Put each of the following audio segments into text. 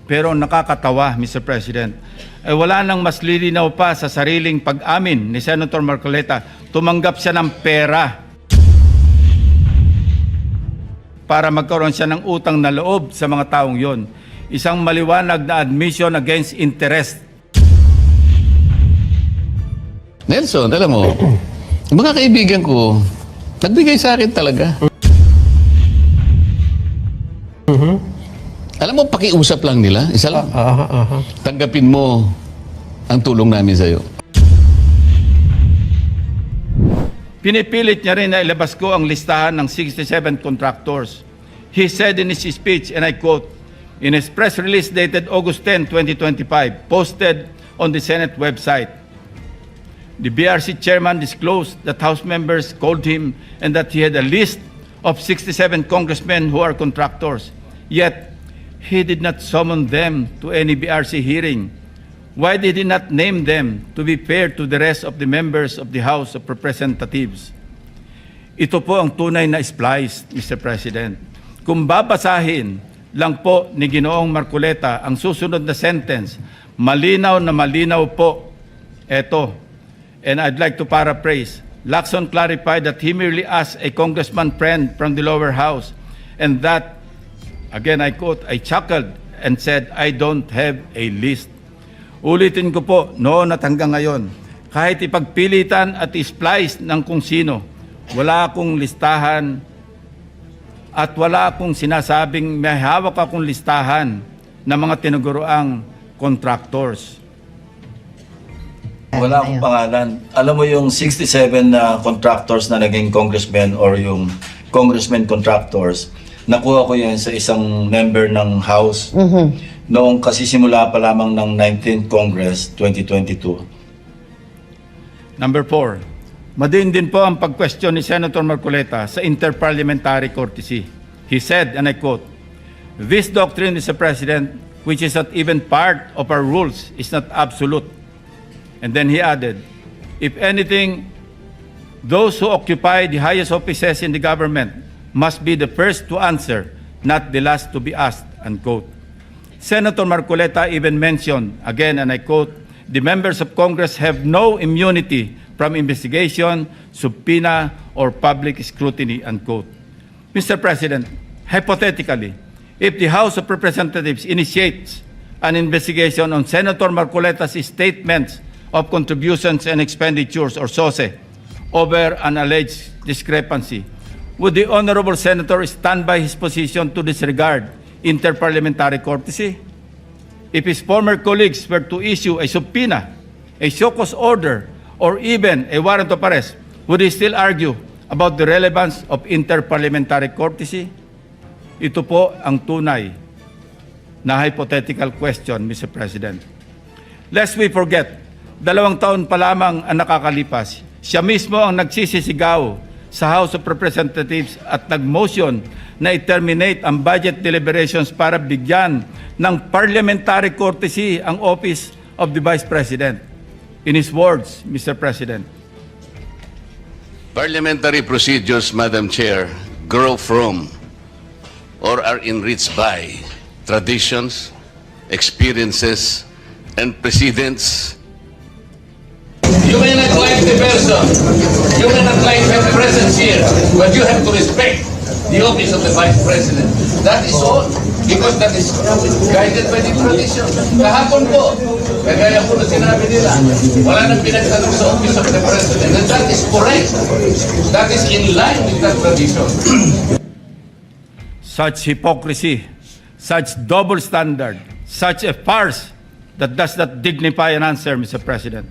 Pero nakakatawa, Mr. President, ay wala nang mas lilinaw pa sa sariling pag-amin ni Senator Marcoleta. Tumanggap siya ng pera para magkaroon siya ng utang na loob sa mga taong yon. Isang maliwanag na admission against interest. Nelson, alam mo, mga kaibigan ko, nagbigay sa akin talaga. Alam mo, pakiusap lang nila, isa lang. Tanggapin mo ang tulong namin sa'yo. Pinipilit niya rin na ilabas ko ang listahan ng 67 contractors. He said in his speech, and I quote, in his press release dated August 10, 2025, posted on the Senate website, the BRC chairman disclosed that House members called him and that he had a list of 67 congressmen who are contractors. Yet, he did not summon them to any BRC hearing. Why did he not name them to be fair to the rest of the members of the House of Representatives? Ito po ang tunay na splice, Mr. President. Kung babasahin lang po ni Ginoong Marcoleta ang susunod na sentence, malinaw na malinaw po. Eto, and I'd like to paraphrase. Lacson clarified that he merely asked a congressman friend from the lower house, and that, again I quote, I chuckled and said, I don't have a list. Ulitin ko po, noon at hanggang ngayon, kahit ipagpilitan at isplice ng kung sino, wala akong listahan at wala akong sinasabing may hawak akong listahan ng mga tinuguroang contractors. Wala akong pangalan. Alam mo yung 67 na contractors na naging congressmen or yung congressmen contractors, nakuha ko yan sa isang member ng House noong kasisimula pa lamang ng 19th Congress 2022. Number 4, madiin din po ang pag-question ni Senator Marcoleta sa interparliamentary courtesy. He said, and I quote, this doctrine, Mr. President, which is not even part of our rules, is not absolute. And then he added, if anything, those who occupy the highest offices in the government must be the first to answer, not the last to be asked, unquote. Senator Marcoleta even mentioned, again, and I quote, the members of Congress have no immunity from investigation, subpoena, or public scrutiny, unquote. Mr. President, hypothetically, if the House of Representatives initiates an investigation on Senator Marcoleta's statements of contributions and expenditures, or SOSE, over an alleged discrepancy, would the Honorable Senator stand by his position to disregard interparliamentary courtesy? If his former colleagues were to issue a subpoena, a show cause order, or even a warrant of arrest, would he still argue about the relevance of interparliamentary courtesy? Ito po ang tunay na hypothetical question, Mr. President. Lest we forget, 2 taon pa lamang ang nakakalipas, siya mismo ang nagsisisigaw sa House of Representatives at nag-motion na i-terminate ang budget deliberations para bigyan ng parliamentary courtesy ang Office of the Vice President. In his words, Mr. President, Parliamentary procedures, Madam Chair, grow from or are enriched by traditions, experiences, and precedents. You may not like the person, you may not like her presence here, but you have to respect the office of the Vice President. That is all, because that is guided by the tradition. Kahapon po, kagaya po na sinabi nila, wala nang pinagtanong sa office of the President, and that is correct. That is in line with that tradition. such hypocrisy, such double standard, such a farce that does not dignify an answer, Mr. President.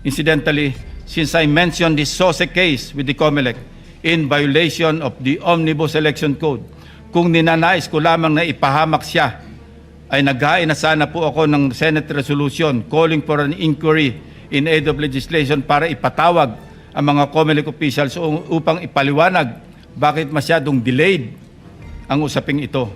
Incidentally, since I mentioned this SOSE case with the COMELEC in violation of the Omnibus Election Code, kung ninanais ko lamang na ipahamak siya, ay naghain na sana po ako ng Senate resolution calling for an inquiry in aid of legislation para ipatawag ang mga COMELEC officials upang ipaliwanag bakit masyadong delayed ang usaping ito.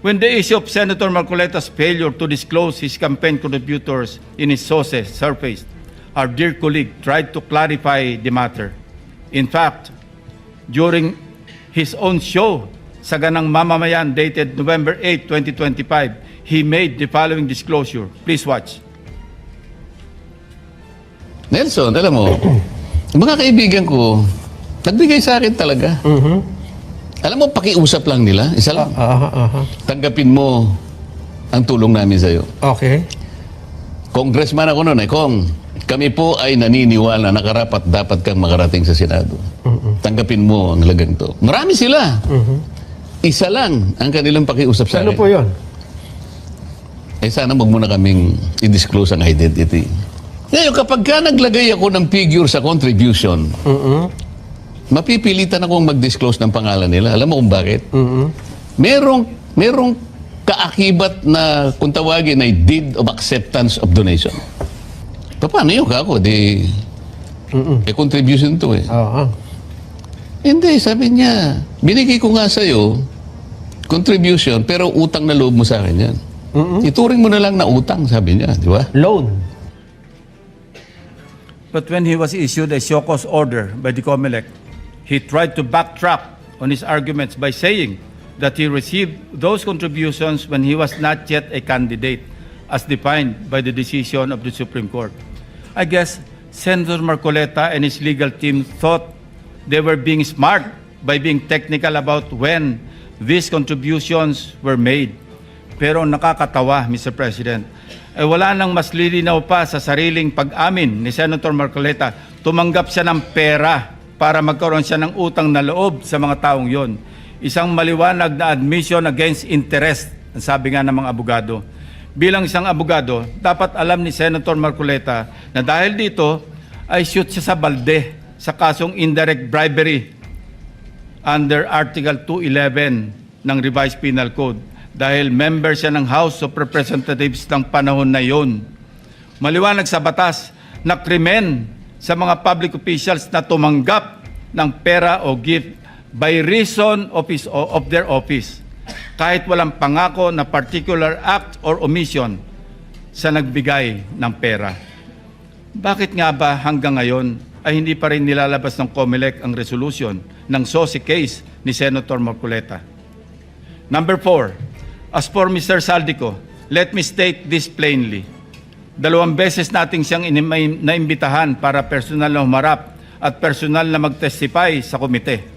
When the issue of Senator Marcoleta's failure to disclose his campaign contributors in his SOSE surfaced, our dear colleague tried to clarify the matter. In fact, during his own show sa ganang mamamayan dated November 8, 2025, he made the following disclosure. Please watch. Nelson, alam mo, mga kaibigan ko, nagbigay sa akin talaga. Alam mo, pakiusap lang nila, isa lang. Tanggapin mo ang tulong namin sa'yo. Okay. Congressman ako noon Kong, kami po ay naniniwala na karapat dapat kang makarating sa Senado. Tanggapin mo ang lagang to. Marami sila. Isa lang ang kanilang pakiusap sa Ano akin. po yun? Sana wag mo na kaming i-disclose ang identity. Ngayon, kapag ka naglagay ako ng figure sa contribution, mapipilitan akong mag-disclose ng pangalan nila. Alam mo kung bakit? Merong kaakibat na kung tawagin ay deed of acceptance of donation. Paano yun kako? Contribution to eh. Oo. Hindi, sabi niya, binigay ko nga sa'yo contribution pero utang na loob mo sa akin yan. Ituring mo na lang na utang, sabi niya, di ba? Loan. But when he was issued a show cause order by the COMELEC, he tried to backtrack on his arguments by saying that he received those contributions when he was not yet a candidate, as defined by the decision of the Supreme Court. I guess Senator Marcoleta and his legal team thought they were being smart by being technical about when these contributions were made. Pero nakakatawa, Mr. President, ay wala nang mas lilinaw pa sa sariling pag-amin ni Senator Marcoleta. Tumanggap siya ng pera para magkaroon siya ng utang na loob sa mga taong yon. Isang maliwanag na admission against interest, ang sabi nga ng mga abogado. Bilang isang abogado, dapat alam ni Senator Marcoleta na dahil dito ay shoot siya sa balde sa kasong indirect bribery under Article 211 ng Revised Penal Code dahil member siya ng House of Representatives ng panahon na yon. Maliwanag sa batas na krimen sa mga public officials na tumanggap ng pera o gift by reason of their office, kahit walang pangako na particular act or omission sa nagbigay ng pera. Bakit nga ba hanggang ngayon ay hindi pa rin nilalabas ng COMELEC ang resolution ng SOSI case ni Senator Marcoleta? Number 4, as for Mr. Saldico, let me state this plainly. 2 beses nating siyang naimbitahan para personal na humarap at personal na mag-testify sa komite.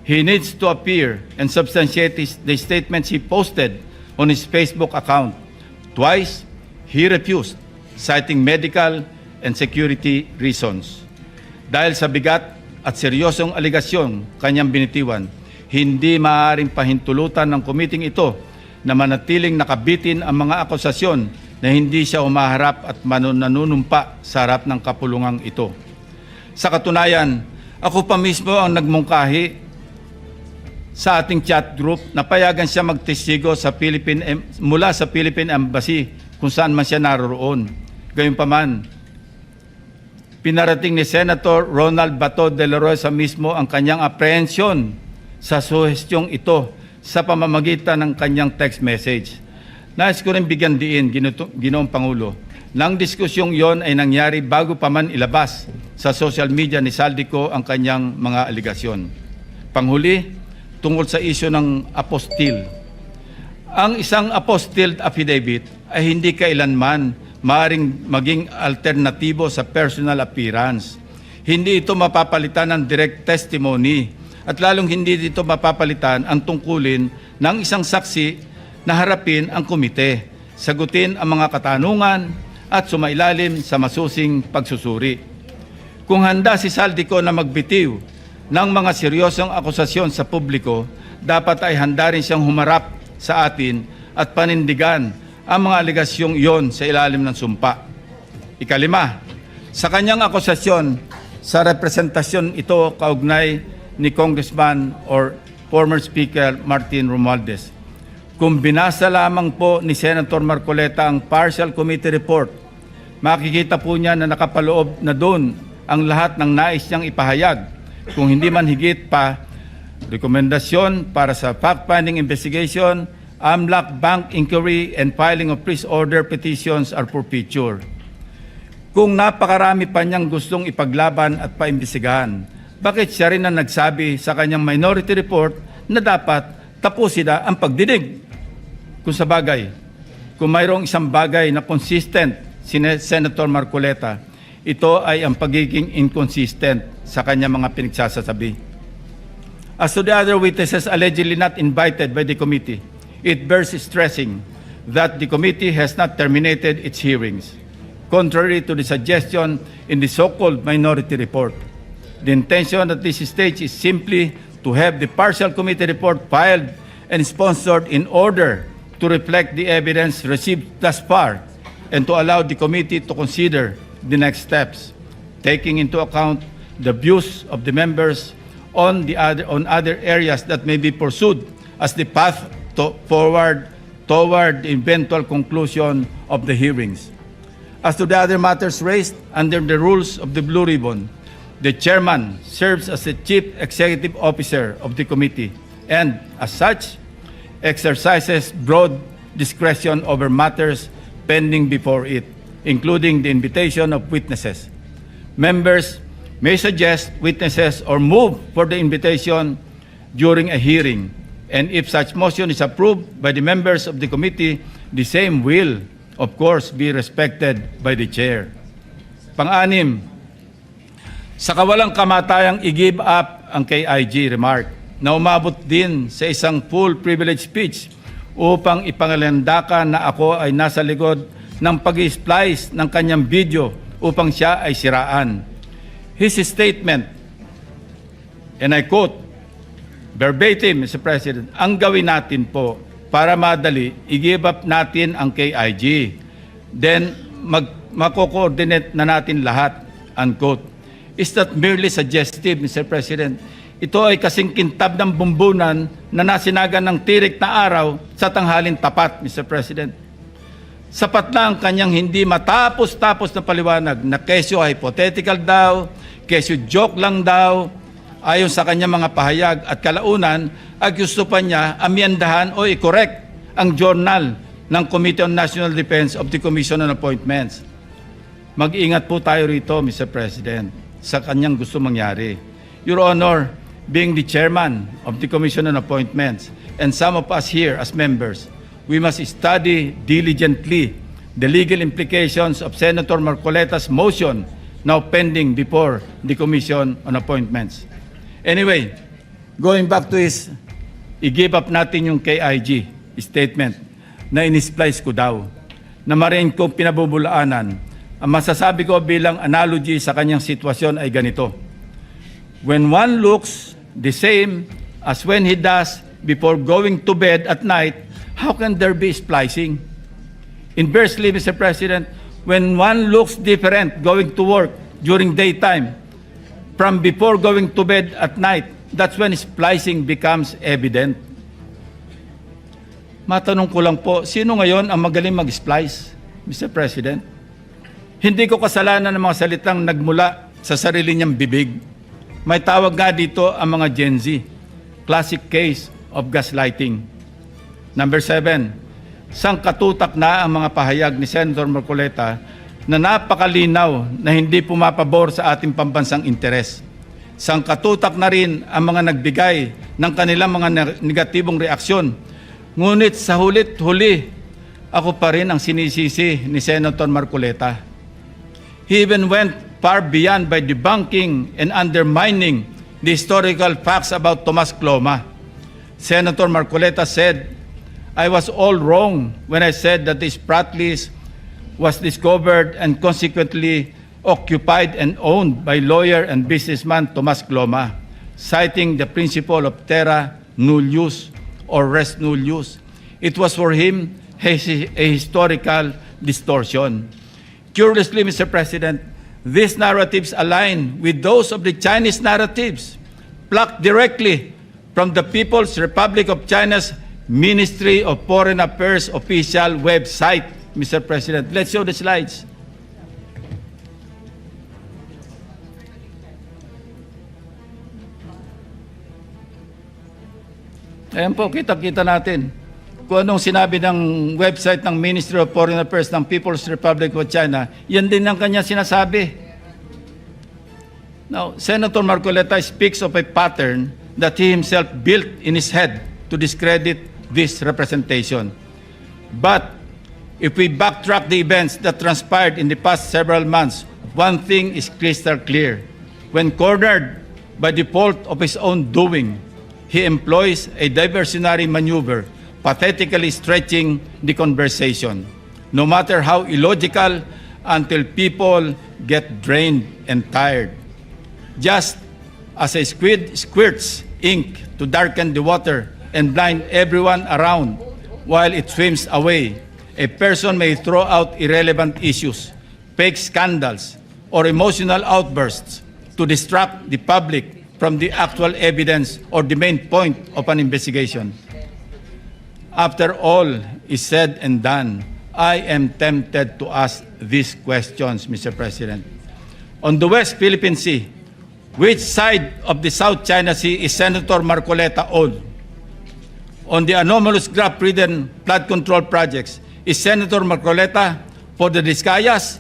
He needs to appear and substantiate the statements he posted on his Facebook account. Twice, he refused, citing medical and security reasons. Dahil sa bigat at seryosong aligasyon kanyang binitiwan, hindi maaaring pahintulutan ng komiting ito na manatiling nakabitin ang mga akusasyon na hindi siya umaharap at nanunumpa sa harap ng kapulungang ito. Sa katunayan, ako pa mismo ang nagmungkahi sa ating chat group na payagan siya magtestigo sa mula sa Philippine Embassy kung saan man siya naroroon. Gayunpaman, pinarating ni Senator Ronald Bato de la Rosa mismo ang kanyang apprehension sa suhestyong ito sa pamamagitan ng kanyang text message. Nais ko rin bigyan diin, Ginoong Pangulo, nang diskusyong yon ay nangyari bago pa man ilabas sa social media ni Saldico ang kanyang mga aligasyon. Panghuli, tungkol sa isyu ng apostille. Ang isang apostille affidavit ay hindi kailanman maaaring maging alternatibo sa personal appearance. Hindi ito mapapalitan ng direct testimony at lalong hindi dito mapapalitan ang tungkulin ng isang saksi na harapin ang komite, sagutin ang mga katanungan at sumailalim sa masusing pagsusuri. Kung handa si Saldico na magbitiw ng mga seryosong akusasyon sa publiko, dapat ay handa rin siyang humarap sa atin at panindigan ang mga aligasyong iyon sa ilalim ng sumpa. Ikalima, sa kanyang akusasyon sa representasyon ito kaugnay ni Congressman or former Speaker Martin Romualdez. Kung binasa lamang po ni Senator Marcoleta ang partial committee report, makikita po niya na nakapaloob na doon ang lahat ng nais niyang ipahayag. Kung hindi man higit pa, rekomendasyon para sa fact-finding investigation, AMLAC bank inquiry and filing of freeze order petitions are for future. Kung napakarami pa niyang gustong ipaglaban at paimbestigahan, bakit siya rin ang nagsabi sa kanyang minority report na dapat tapusin na ang pagdinig. Kung sa bagay, kung mayroong isang bagay na consistent si Senator Marcoleta, ito ay ang pagiging inconsistent sa kanyang mga pinagsasasabi. As to the other witnesses allegedly not invited by the committee, it bears stressing that the committee has not terminated its hearings, contrary to the suggestion in the so-called minority report. The intention at this stage is simply to have the partial committee report filed and sponsored in order to reflect the evidence received thus far and to allow the committee to consider the next steps, taking into account the views of the members on other areas that may be pursued as the path forward toward the eventual conclusion of the hearings. As to the other matters raised under the rules of the Blue Ribbon, the chairman serves as the chief executive officer of the committee and, as such, exercises broad discretion over matters pending before it, including the invitation of witnesses. Members may suggest witnesses or move for the invitation during a hearing, and if such motion is approved by the members of the committee, the same will, of course, be respected by the chair. Pang-anim, sa kawalang kamatayang i-give up ang KIG remark na umabot din sa isang full privilege speech upang ipangalandakan na ako ay nasa likod ng pag-splice ng kanyang video upang siya ay siraan. His statement, and I quote, verbatim, Mr. President, ang gawin natin po para madali, i-give up natin ang KIG. Then, mako-coordinate na natin lahat, unquote. Is that merely suggestive, Mr. President? Ito ay kasing kintab ng bumbunan na nasinagan ng tirik na araw sa tanghalin tapat, Mr. President. Sapat na ang kanyang hindi matapos-tapos na paliwanag na kesyo hypothetical daw, kesyo joke lang daw, ayon sa kanyang mga pahayag at kalaunan ay gusto pa niya amyendahan o i-correct ang journal ng Committee on National Defense of the Commission on Appointments. Mag-ingat po tayo rito, Mr. President, sa kanyang gusto mangyari. Your Honor, being the chairman of the Commission on Appointments and some of us here as members, we must study diligently the legal implications of Senator Marcoleta's motion now pending before the Commission on Appointments. Anyway, going back to his i-give up natin yung KIG statement na in-splice ko daw, na marin kong pinabubulaanan, ang masasabi ko bilang analogy sa kanyang sitwasyon ay ganito. When one looks the same as when he does before going to bed at night, how can there be splicing? Inversely, Mr. President, when one looks different going to work during daytime from before going to bed at night, that's when splicing becomes evident. Matanong ko lang po, sino ngayon ang magaling mag-splice, Mr. President? Hindi ko kasalanan ng mga salitang nagmula sa sarili niyang bibig. May tawag nga dito ang mga Gen Z, classic case of gaslighting. Number 7, sangkatutak na ang mga pahayag ni Senator Marcoleta na napakalinaw na hindi pumapabor sa ating pambansang interes. Sangkatutak na rin ang mga nagbigay ng kanilang mga negatibong reaksyon. Ngunit sa hulit-huli, ako pa rin ang sinisisi ni Senator Marcoleta. He even went far beyond by debunking and undermining the historical facts about Tomas Cloma. Senator Marcoleta said, I was all wrong when I said that this Pratt list was discovered and consequently occupied and owned by lawyer and businessman Tomas Cloma, citing the principle of terra nullius or res nullius. It was for him a historical distortion. Curiously, Mr. President, these narratives align with those of the Chinese narratives, plucked directly from the People's Republic of China's Ministry of Foreign Affairs official website, Mr. President. Let's show the slides. Ayan po, kita-kita natin kung anong sinabi ng website ng Ministry of Foreign Affairs ng People's Republic of China. Yan din ang kanya sinasabi. Now, Senator Marcoleta speaks of a pattern that he himself built in his head to discredit this representation. But if we backtrack the events that transpired in the past several months, one thing is crystal clear. When cornered by the fault of his own doing, he employs a diversionary maneuver, pathetically stretching the conversation, no matter how illogical, until people get drained and tired. Just as a squid squirts ink to darken the water and blind everyone around while it swims away, a person may throw out irrelevant issues, fake scandals, or emotional outbursts to distract the public from the actual evidence or the main point of an investigation. After all is said and done, I am tempted to ask these questions, Mr. President. On the West Philippine Sea, which side of the South China Sea is Senator Marcoleta on? On the anomalous graft-ridden flood control projects, is Senator Marcoleta for the Discayas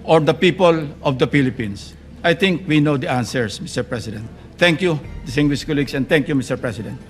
or the people of the Philippines? I think we know the answers, Mr. President. Thank you, distinguished colleagues, and thank you, Mr. President.